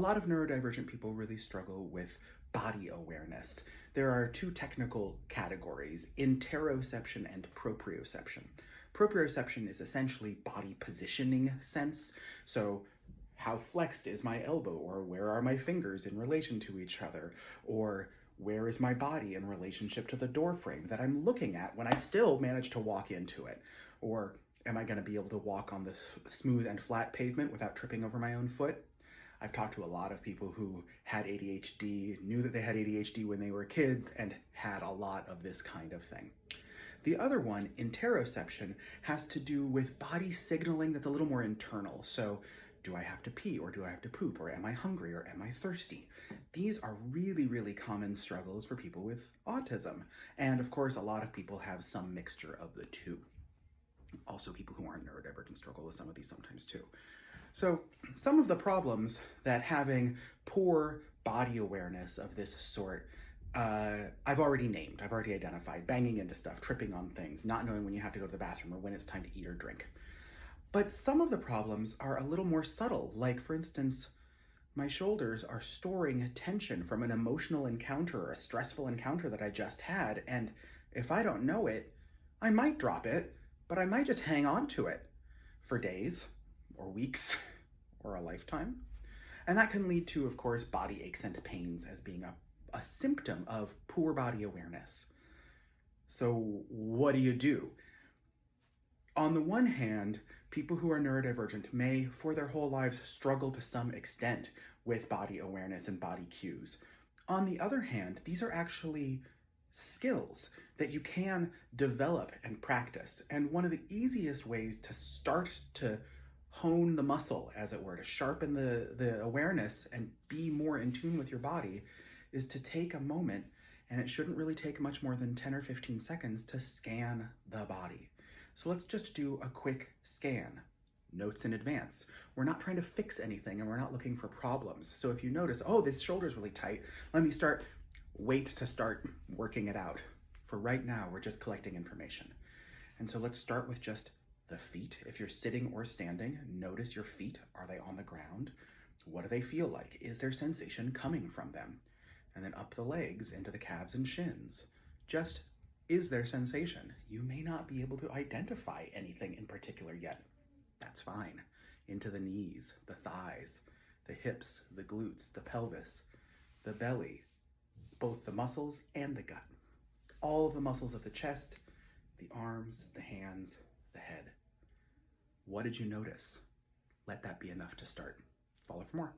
A lot of neurodivergent people really struggle with body awareness. There are two technical categories, interoception and proprioception. Proprioception is essentially body positioning sense. So how flexed is my elbow, or where are my fingers in relation to each other, or where is my body in relationship to the door frame that I'm looking at when I still manage to walk into it? Or am I going to be able to walk on the smooth and flat pavement without tripping over my own foot? I've talked to a lot of people who had ADHD, knew that they had ADHD when they were kids, and had a lot of this kind of thing. The other one, interoception, has to do with body signaling that's a little more internal. So, do I have to pee, or do I have to poop, or am I hungry, or am I thirsty? These are really, really common struggles for people with autism. And of course, a lot of people have some mixture of the two. Also, people who aren't neurodivergent struggle with some of these sometimes too. So some of the problems that having poor body awareness of this sort, I've already named, I've already identified: banging into stuff, tripping on things, not knowing when you have to go to the bathroom or when it's time to eat or drink. But some of the problems are a little more subtle. Like, for instance, my shoulders are storing tension from an emotional encounter or a stressful encounter that I just had. And if I don't know it, I might drop it, but I might just hang on to it for days or weeks or a lifetime. And that can lead to, of course, body aches and pains as being a symptom of poor body awareness. So what do? On the one hand, people who are neurodivergent may, for their whole lives, struggle to some extent with body awareness and body cues. On the other hand, these are actually skills that you can develop and practice. And one of the easiest ways to start to hone the muscle, as it were, to sharpen the awareness and be more in tune with your body, is to take a moment, and it shouldn't really take much more than 10 or 15 seconds, to scan the body. So let's just do a quick scan. Notes in advance. We're not trying to fix anything, and we're not looking for problems. So if you notice, oh, this shoulder's really tight, wait to start working it out. For right now, we're just collecting information. And so let's start with just the feet. If you're sitting or standing, notice your feet. Are they on the ground? What do they feel like? Is there sensation coming from them? And then up the legs into the calves and shins. Just, is there sensation? You may not be able to identify anything in particular yet. That's fine. Into the knees, the thighs, the hips, the glutes, the pelvis, the belly, both the muscles and the gut. All of the muscles of the chest, the arms, the hands, the head. What did you notice? Let that be enough to start. Follow for more.